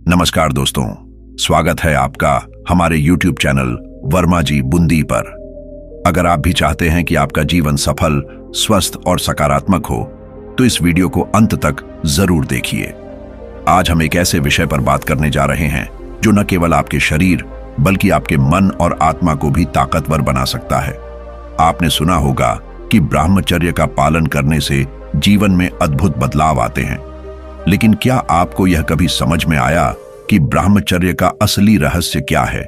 नमस्कार दोस्तों, स्वागत है आपका हमारे YouTube चैनल वर्मा जी बूंदी पर। अगर आप भी चाहते हैं कि आपका जीवन सफल, स्वस्थ और सकारात्मक हो तो इस वीडियो को अंत तक जरूर देखिए। आज हम एक ऐसे विषय पर बात करने जा रहे हैं जो न केवल आपके शरीर बल्कि आपके मन और आत्मा को भी ताकतवर बना सकता है। आपने सुना होगा कि ब्रह्मचर्य का पालन करने से जीवन में अद्भुत बदलाव आते हैं, लेकिन क्या आपको यह कभी समझ में आया कि ब्रह्मचर्य का असली रहस्य क्या है?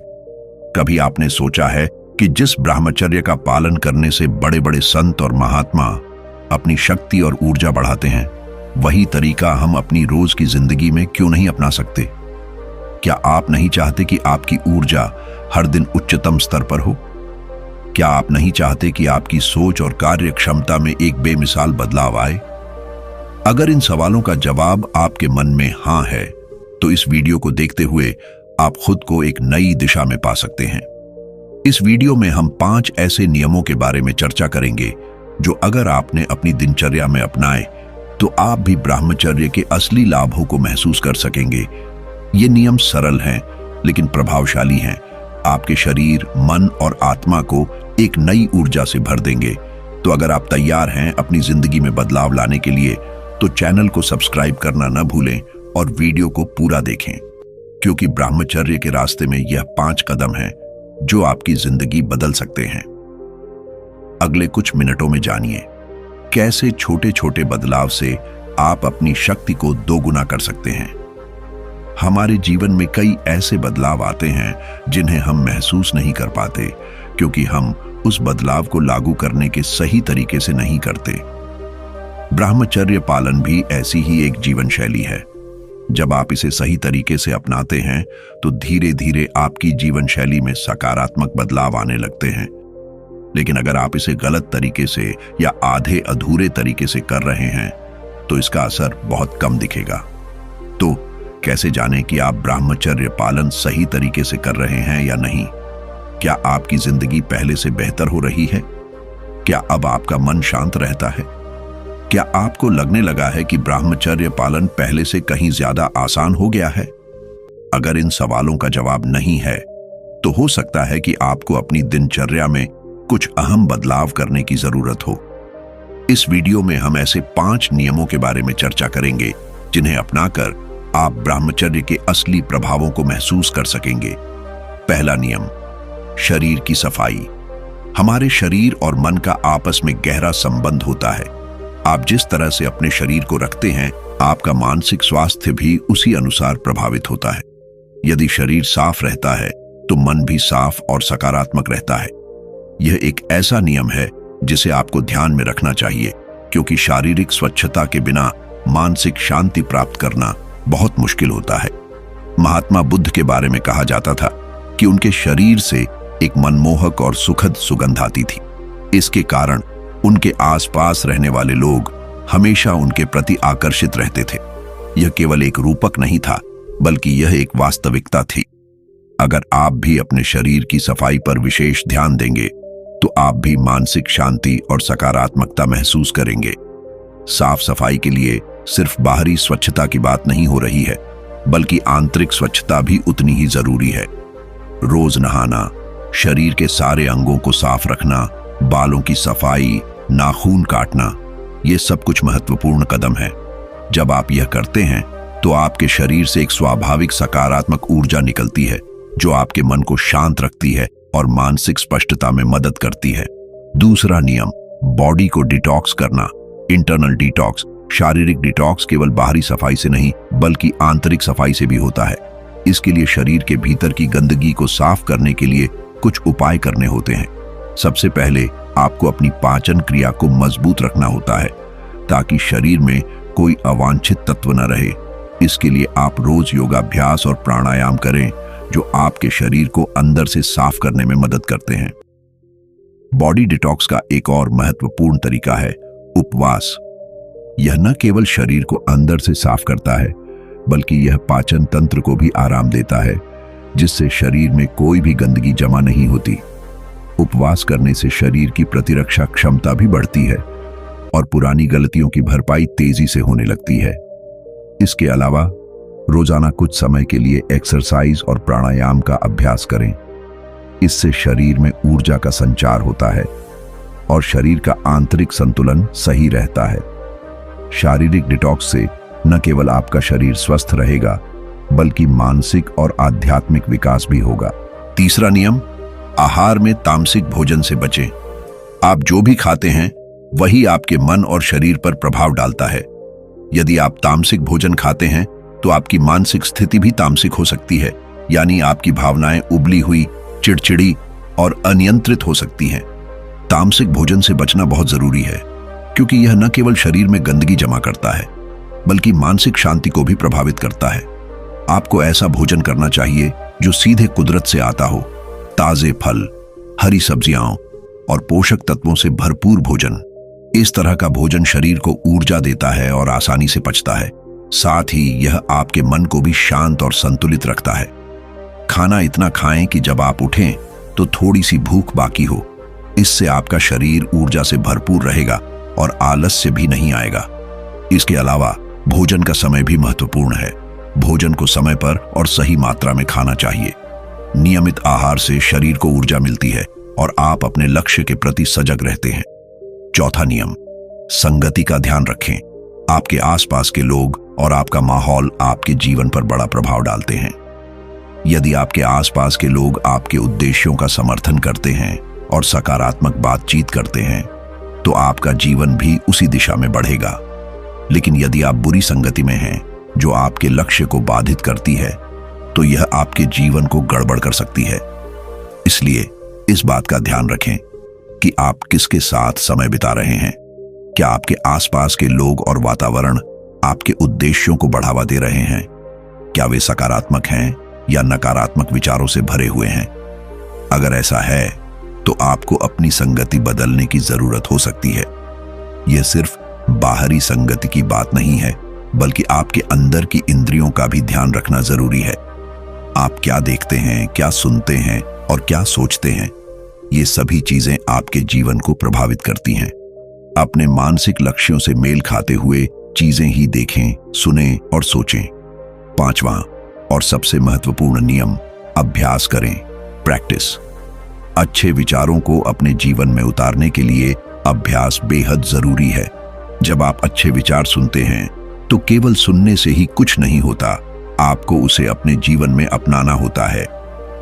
कभी आपने सोचा है कि जिस ब्रह्मचर्य का पालन करने से बड़े बड़े संत और महात्मा अपनी शक्ति और ऊर्जा बढ़ाते हैं, वही तरीका हम अपनी रोज की जिंदगी में क्यों नहीं अपना सकते? क्या आप नहीं चाहते कि आपकी ऊर्जा हर दिन उच्चतम स्तर पर हो? क्या आप नहीं चाहते कि आपकी सोच और कार्य क्षमता में एक बेमिसाल बदलाव आए? अगर इन सवालों का जवाब आपके मन में हाँ है, तो इस वीडियो को देखते हुए आप खुद को एक नई दिशा में पा सकते हैं। इस वीडियो में हम 5 ऐसे नियमों के बारे में चर्चा करेंगे जो अगर आपने अपनी दिनचर्या में अपनाए तो आप भी ब्रह्मचर्य के असली लाभों को महसूस कर सकेंगे। ये नियम सरल हैं लेकिन प्रभावशाली हैं। आपके शरीर, मन और आत्मा को एक नई ऊर्जा से भर देंगे। तो अगर आप तैयार हैं अपनी जिंदगी में बदलाव लाने के लिए, तो चैनल को सब्सक्राइब करना न भूलें और वीडियो को पूरा देखें, क्योंकि ब्रह्मचर्य के रास्ते में यह 5 कदम हैं जो आपकी जिंदगी बदल सकते हैं। अगले कुछ मिनटों में जानिए कैसे छोटे छोटे बदलाव से आप अपनी शक्ति को दोगुना कर सकते हैं। हमारे जीवन में कई ऐसे बदलाव आते हैं जिन्हें हम महसूस नहीं कर पाते, क्योंकि हम उस बदलाव को लागू करने के सही तरीके से नहीं करते। ब्रह्मचर्य पालन भी ऐसी ही एक जीवन शैली है। जब आप इसे सही तरीके से अपनाते हैं तो धीरे धीरे आपकी जीवन शैली में सकारात्मक बदलाव आने लगते हैं। लेकिन अगर आप इसे गलत तरीके से या आधे अधूरे तरीके से कर रहे हैं तो इसका असर बहुत कम दिखेगा। तो कैसे जानें कि आप ब्रह्मचर्य पालन सही तरीके से कर रहे हैं या नहीं? क्या आपकी जिंदगी पहले से बेहतर हो रही है? क्या अब आपका मन शांत रहता है? क्या आपको लगने लगा है कि ब्रह्मचर्य पालन पहले से कहीं ज्यादा आसान हो गया है? अगर इन सवालों का जवाब नहीं है तो हो सकता है कि आपको अपनी दिनचर्या में कुछ अहम बदलाव करने की जरूरत हो। इस वीडियो में हम ऐसे 5 नियमों के बारे में चर्चा करेंगे जिन्हें अपनाकर आप ब्रह्मचर्य के असली प्रभावों को महसूस कर सकेंगे। पहला नियम, शरीर की सफाई। हमारे शरीर और मन का आपस में गहरा संबंध होता है। आप जिस तरह से अपने शरीर को रखते हैं, आपका मानसिक स्वास्थ्य भी उसी अनुसार प्रभावित होता है। यदि शरीर साफ रहता है तो मन भी साफ और सकारात्मक रहता है। यह एक ऐसा नियम है जिसे आपको ध्यान में रखना चाहिए, क्योंकि शारीरिक स्वच्छता के बिना मानसिक शांति प्राप्त करना बहुत मुश्किल होता है। महात्मा बुद्ध के बारे में कहा जाता था कि उनके शरीर से एक मनमोहक और सुखद सुगंध आती थी। इसके कारण उनके आसपास रहने वाले लोग हमेशा उनके प्रति आकर्षित रहते थे। यह केवल एक रूपक नहीं था, बल्कि यह एक वास्तविकता थी। अगर आप भी अपने शरीर की सफाई पर विशेष ध्यान देंगे तो आप भी मानसिक शांति और सकारात्मकता महसूस करेंगे। साफ सफाई के लिए सिर्फ बाहरी स्वच्छता की बात नहीं हो रही है, बल्कि आंतरिक स्वच्छता भी उतनी ही जरूरी है। रोज नहाना, शरीर के सारे अंगों को साफ रखना, बालों की सफाई, नाखून काटना, ये सब कुछ महत्वपूर्ण कदम है। जब आप यह करते हैं तो आपके शरीर से एक स्वाभाविक सकारात्मक ऊर्जा निकलती है जो आपके मन को शांत रखती है और मानसिक स्पष्टता में मदद करती है। दूसरा नियम, बॉडी को डिटॉक्स करना। इंटरनल डिटॉक्स, शारीरिक डिटॉक्स केवल बाहरी सफाई से नहीं बल्कि आंतरिक सफाई से भी होता है। इसके लिए शरीर के भीतर की गंदगी को साफ करने के लिए कुछ उपाय करने होते हैं। सबसे पहले आपको अपनी पाचन क्रिया को मजबूत रखना होता है ताकि शरीर में कोई अवांछित तत्व न रहे। इसके लिए आप रोज योगाभ्यास और प्राणायाम करें जो आपके शरीर को अंदर से साफ करने में मदद करते हैं। बॉडी डिटॉक्स का एक और महत्वपूर्ण तरीका है उपवास। यह न केवल शरीर को अंदर से साफ करता है, बल्कि यह पाचन तंत्र को भी आराम देता है, जिससे शरीर में कोई भी गंदगी जमा नहीं होती। उपवास करने से शरीर की प्रतिरक्षा क्षमता भी बढ़ती है और पुरानी गलतियों की भरपाई तेजी से होने लगती है। इसके अलावा रोजाना कुछ समय के लिए एक्सरसाइज और प्राणायाम का अभ्यास करें। इससे शरीर में ऊर्जा का संचार होता है और शरीर का आंतरिक संतुलन सही रहता है। शारीरिक डिटॉक्स से न केवल आपका शरीर स्वस्थ रहेगा बल्कि मानसिक और आध्यात्मिक विकास भी होगा। तीसरा नियम, आहार में तामसिक भोजन से बचें। आप जो भी खाते हैं वही आपके मन और शरीर पर प्रभाव डालता है। यदि आप तामसिक भोजन खाते हैं तो आपकी मानसिक स्थिति भी तामसिक हो सकती है, यानी आपकी भावनाएं उबली हुई, चिड़चिड़ी और अनियंत्रित हो सकती हैं। तामसिक भोजन से बचना बहुत जरूरी है क्योंकि यह न केवल शरीर में गंदगी जमा करता है बल्कि मानसिक शांति को भी प्रभावित करता है। आपको ऐसा भोजन करना चाहिए जो सीधे कुदरत से आता हो। ताजे फल, हरी सब्जियां और पोषक तत्वों से भरपूर भोजन। इस तरह का भोजन शरीर को ऊर्जा देता है और आसानी से पचता है। साथ ही यह आपके मन को भी शांत और संतुलित रखता है। खाना इतना खाएं कि जब आप उठें तो थोड़ी सी भूख बाकी हो। इससे आपका शरीर ऊर्जा से भरपूर रहेगा और आलस्य भी नहीं आएगा। इसके अलावा भोजन का समय भी महत्वपूर्ण है। भोजन को समय पर और सही मात्रा में खाना चाहिए। नियमित आहार से शरीर को ऊर्जा मिलती है और आप अपने लक्ष्य के प्रति सजग रहते हैं। चौथा नियम, संगति का ध्यान रखें। आपके आसपास के लोग और आपका माहौल आपके जीवन पर बड़ा प्रभाव डालते हैं। यदि आपके आसपास के लोग आपके उद्देश्यों का समर्थन करते हैं और सकारात्मक बातचीत करते हैं तो आपका जीवन भी उसी दिशा में बढ़ेगा। लेकिन यदि आप बुरी संगति में हैं जो आपके लक्ष्य को बाधित करती है तो यह आपके जीवन को गड़बड़ कर सकती है। इसलिए इस बात का ध्यान रखें कि आप किसके साथ समय बिता रहे हैं। क्या आपके आसपास के लोग और वातावरण आपके उद्देश्यों को बढ़ावा दे रहे हैं? क्या वे सकारात्मक हैं या नकारात्मक विचारों से भरे हुए हैं? अगर ऐसा है तो आपको अपनी संगति बदलने की जरूरत हो सकती है। यह सिर्फ बाहरी संगति की बात नहीं है बल्कि आपके अंदर की इंद्रियों का भी ध्यान रखना जरूरी है। आप क्या देखते हैं, क्या सुनते हैं और क्या सोचते हैं, ये सभी चीजें आपके जीवन को प्रभावित करती हैं। अपने मानसिक लक्ष्यों से मेल खाते हुए चीजें ही देखें, सुनें और सोचें। पांचवा और सबसे महत्वपूर्ण नियम, अभ्यास करें, प्रैक्टिस। अच्छे विचारों को अपने जीवन में उतारने के लिए अभ्यास बेहद जरूरी है। जब आप अच्छे विचार सुनते हैं तो केवल सुनने से ही कुछ नहीं होता, आपको उसे अपने जीवन में अपनाना होता है।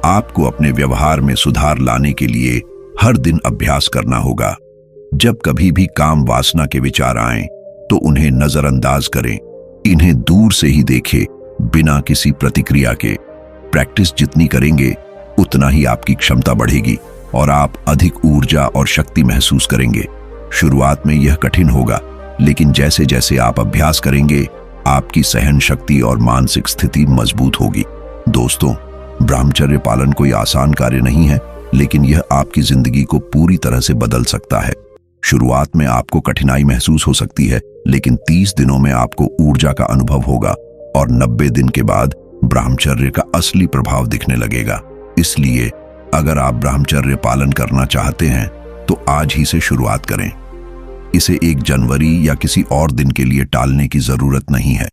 आपको अपने व्यवहार में सुधार लाने के लिए हर दिन अभ्यास करना होगा। जब कभी भी काम वासना के विचार आएं तो उन्हें नजरअंदाज करें, इन्हें दूर से ही देखें बिना किसी प्रतिक्रिया के। प्रैक्टिस जितनी करेंगे उतना ही आपकी क्षमता बढ़ेगी और आप अधिक ऊर्जा और शक्ति महसूस करेंगे। शुरुआत में यह कठिन होगा, लेकिन जैसे जैसे आप अभ्यास करेंगे आपकी सहन शक्ति और मानसिक स्थिति मजबूत होगी। दोस्तों, ब्रह्मचर्य पालन कोई आसान कार्य नहीं है, लेकिन यह आपकी जिंदगी को पूरी तरह से बदल सकता है। शुरुआत में आपको कठिनाई महसूस हो सकती है, लेकिन 30 दिनों में आपको ऊर्जा का अनुभव होगा और 90 दिन के बाद ब्रह्मचर्य का असली प्रभाव दिखने लगेगा। इसलिए अगर आप ब्रह्मचर्य पालन करना चाहते हैं तो आज ही से शुरुआत करें। इसे 1 जनवरी या किसी और दिन के लिए टालने की जरूरत नहीं है।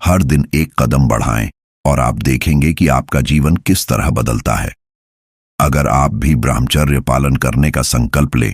हर दिन एक कदम बढ़ाएं और आप देखेंगे कि आपका जीवन किस तरह बदलता है। अगर आप भी ब्रह्मचर्य पालन करने का संकल्प लें